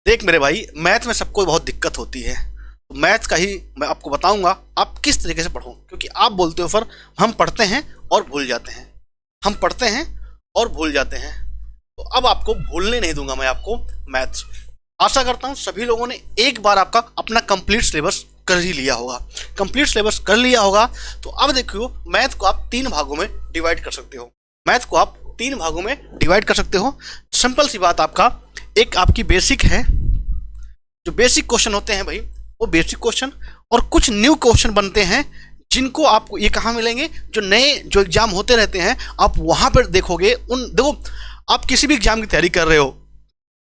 देख मेरे भाई, मैथ में सबको बहुत दिक्कत होती है, तो मैथ का ही मैं आपको बताऊंगा आप किस तरीके से पढ़ो। क्योंकि आप बोलते हो सर हम पढ़ते हैं और भूल जाते हैं, हम पढ़ते हैं और भूल जाते हैं, तो अब आपको भूलने नहीं दूंगा मैं आपको मैथ्स। आशा करता हूँ सभी लोगों ने एक बार आपका अपना कंप्लीट सिलेबस कर ही लिया होगा। कंप्लीट सिलेबस कर लिया होगा तो अब देखियो, मैथ को आप 3 भागों में डिवाइड कर सकते हो। मैथ को आप 3 भागों में डिवाइड कर सकते हो। सिंपल सी बात, आपका एक आपकी बेसिक है, जो बेसिक क्वेश्चन होते हैं भाई वो बेसिक क्वेश्चन, और कुछ न्यू क्वेश्चन बनते हैं जिनको आपको ये कहाँ मिलेंगे, जो नए जो एग्जाम होते रहते हैं आप वहाँ पर देखोगे। देखो, आप किसी भी एग्जाम की तैयारी कर रहे हो,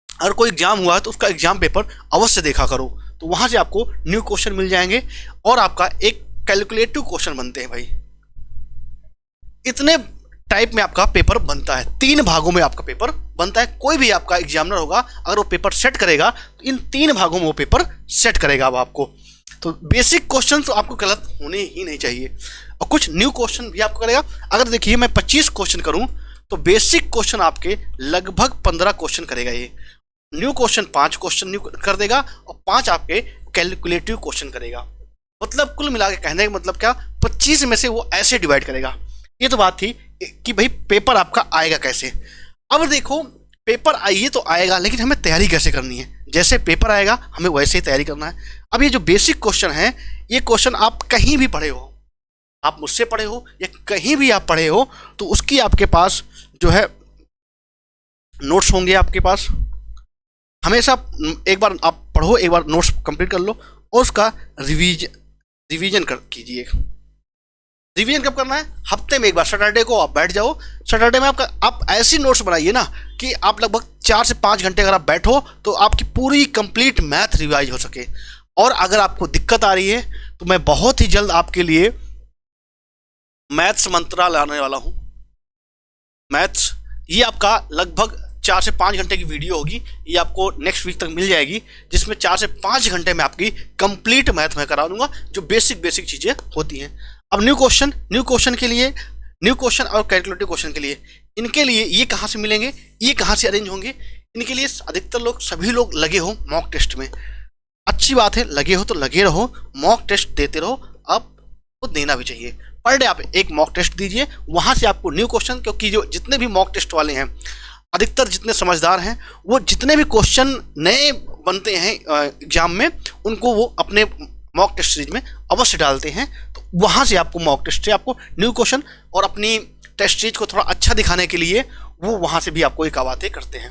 अगर कोई एग्जाम हुआ है तो उसका एग्जाम पेपर अवश्य देखा करो, तो वहाँ से आपको न्यू क्वेश्चन मिल जाएंगे। और आपका एक कैलकुलेटिव क्वेश्चन बनते हैं भाई, इतने टाइप में आपका पेपर बनता है। 3 भागों में आपका पेपर बनता है। कोई भी आपका एग्जामिनर होगा अगर वो पेपर सेट करेगा तो इन 3 भागों में वो पेपर सेट करेगा। अब आपको तो बेसिक क्वेश्चन तो आपको गलत होने ही नहीं चाहिए, और कुछ न्यू क्वेश्चन भी आपको करेगा। अगर देखिए मैं 25 क्वेश्चन करूं तो बेसिक क्वेश्चन आपके लगभग 15 क्वेश्चन करेगा। ये न्यू क्वेश्चन 5 क्वेश्चन न्यू कर देगा और 5 आपके कैलकुलेटिव क्वेश्चन करेगा। मतलब कुल मिला के कहने का मतलब क्या, 25 में से वो ऐसे डिवाइड करेगा। ये तो बात थी कि भाई पेपर आपका आएगा कैसे। अब देखो, पेपर आइए तो आएगा, लेकिन हमें तैयारी कैसे करनी है। जैसे पेपर आएगा हमें वैसे ही तैयारी करना है। अब ये जो बेसिक क्वेश्चन है, ये क्वेश्चन आप कहीं भी पढ़े हो, आप मुझसे पढ़े हो या कहीं भी आप पढ़े हो, तो उसकी आपके पास जो है नोट्स होंगे आपके पास। हमेशा एक बार आप पढ़ो, एक बार नोट्स कंप्लीट कर लो और उसका रिवीजन कीजिए। रिवीजन कब करना है, हफ्ते में एक बार सैटरडे को आप बैठ जाओ। सैटरडे में आप ऐसी नोट्स बनाइए ना कि आप लगभग 4 से 5 घंटे अगर आप बैठो तो आपकी पूरी कंप्लीट मैथ रिवाइज हो सके। और अगर आपको दिक्कत आ रही है तो मैं बहुत ही जल्द आपके लिए मैथ्स मंत्रा लाने वाला हूँ। मैथ्स, ये आपका लगभग 4 से 5 घंटे की वीडियो होगी, ये आपको नेक्स्ट वीक तक मिल जाएगी, जिसमें 4 से 5 घंटे में आपकी कंप्लीट मैथ में करा दूंगा, जो बेसिक चीज़ें होती हैं। अब न्यू क्वेश्चन के लिए, न्यू क्वेश्चन और कैलकुलेटिव क्वेश्चन के लिए, इनके लिए ये कहाँ से मिलेंगे, ये कहाँ से अरेंज होंगे, इनके लिए अधिकतर लोग सभी लोग लगे हो मॉक टेस्ट में। अच्छी बात है, लगे हो तो लगे रहो, मॉक टेस्ट देते रहो, आपको देना भी चाहिए। पर डे आप एक मॉक टेस्ट दीजिए, वहाँ से आपको न्यू क्वेश्चन, क्योंकि जो जितने भी मॉक टेस्ट वाले हैं, अधिकतर जितने समझदार हैं, वो जितने भी क्वेश्चन नए बनते हैं एग्जाम में, उनको वो अपने मॉक टेस्ट सीरीज में अवश्य डालते हैं। तो वहाँ से आपको मॉक टेस्ट से आपको न्यू क्वेश्चन और अपनी टेस्ट सीरीज को थोड़ा अच्छा दिखाने के लिए वो वहाँ से भी आपको एक बातें करते हैं।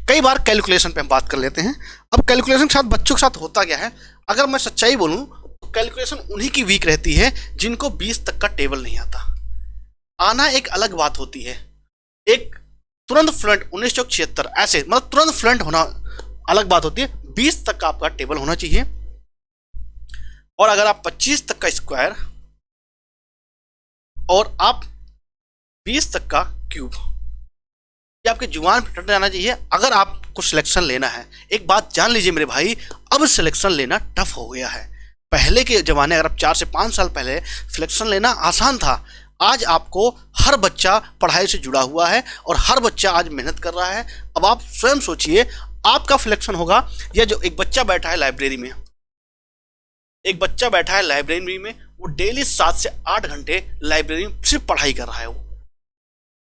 कई बार कैलकुलेशन पे हम बात कर लेते हैं। अब कैलकुलेशन के साथ बच्चों के साथ होता क्या है, अगर मैं सच्चाई बोलूँ तो कैलकुलेशन उन्हीं की वीक रहती है जिनको 20 तक का टेबल नहीं आता। आना एक अलग बात होती है, एक तुरंत फ्लंट 1976 ऐसे मतलब तुरंत फ्लंट होना अलग बात होती है। 20 तक का आपका टेबल होना चाहिए, और अगर आप 25 तक का स्क्वायर और आप 20 तक का क्यूब, ये आपके जुबान पे टट जाना चाहिए अगर आपको सिलेक्शन लेना है। एक बात जान लीजिए मेरे भाई, अब सिलेक्शन लेना टफ हो गया है। पहले के ज़माने, अगर आप 4 से 5 साल पहले सिलेक्शन लेना आसान था। आज आपको हर बच्चा पढ़ाई से जुड़ा हुआ है और हर बच्चा आज मेहनत कर रहा है। अब आप स्वयं सोचिए, आपका सिलेक्शन होगा या जो एक बच्चा बैठा है लाइब्रेरी में, एक बच्चा बैठा है लाइब्रेरी में, वो डेली 7 से 8 घंटे लाइब्रेरी में सिर्फ पढ़ाई कर रहा है। वो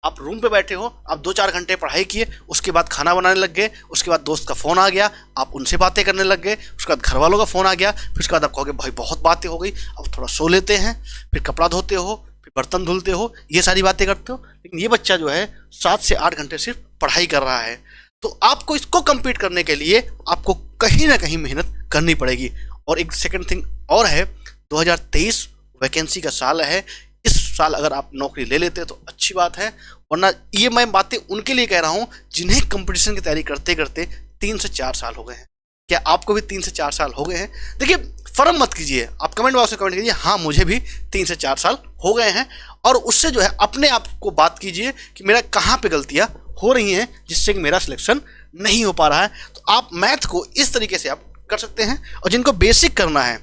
आप रूम पे बैठे हो, आप 2-4 घंटे पढ़ाई किए, उसके बाद खाना बनाने लग गए, उसके बाद दोस्त का फ़ोन आ गया, आप उनसे बातें करने लग गए, उसके बाद घर वालों का फ़ोन आ गया, फिर उसके बाद आप कहोगे भाई बहुत बातें हो गई, अब थोड़ा सो लेते हैं, फिर कपड़ा धोते हो, फिर बर्तन धुलते हो, ये सारी बातें करते हो। लेकिन ये बच्चा जो है 7 से 8 घंटे सिर्फ पढ़ाई कर रहा है। तो आपको इसको कम्पीट करने के लिए आपको कहीं ना कहीं मेहनत करनी पड़ेगी। और एक सेकेंड थिंग और है, 2023 वैकेंसी का साल है। इस साल अगर आप नौकरी ले लेते हैं तो अच्छी बात है, वरना ये मैं बातें उनके लिए कह रहा हूँ जिन्हें कंपटीशन की तैयारी करते करते 3 से 4 साल हो गए हैं। क्या आपको भी 3 से 4 साल हो गए हैं? देखिए, फर्म मत कीजिए, आप कमेंट बॉक्स में कमेंट कीजिए हाँ मुझे भी 3 से 4 साल हो गए हैं, और उससे जो है अपने आप को बात कीजिए कि मेरा कहाँ पे गलतियाँ हो रही हैं जिससे कि मेरा सिलेक्शन नहीं हो पा रहा है। तो आप मैथ को इस तरीके से आप कर सकते हैं। और जिनको बेसिक करना है,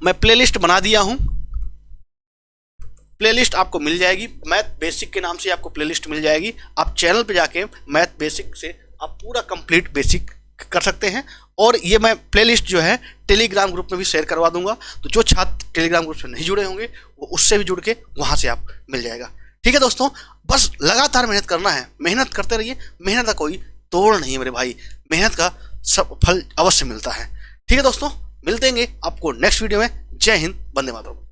मैं प्लेलिस्ट बना दिया हूं, प्लेलिस्ट आपको मिल जाएगी, मैथ बेसिक के नाम से आपको प्लेलिस्ट मिल जाएगी। आप चैनल पे जाके मैथ बेसिक से आप पूरा कंप्लीट बेसिक कर सकते हैं। और ये मैं प्लेलिस्ट जो है टेलीग्राम ग्रुप में भी शेयर करवा दूंगा, तो जो छात्र टेलीग्राम ग्रुप से नहीं जुड़े होंगे वो उससे भी जुड़ के वहाँ से आप मिल जाएगा। ठीक है दोस्तों, बस लगातार मेहनत करना है, मेहनत करते रहिए, मेहनत का कोई तोड़ नहीं है मेरे भाई, मेहनत का सब फल अवश्य मिलता है। ठीक है दोस्तों, मिलते हैं आपको नेक्स्ट वीडियो में। जय हिंद, वंदे मातरम।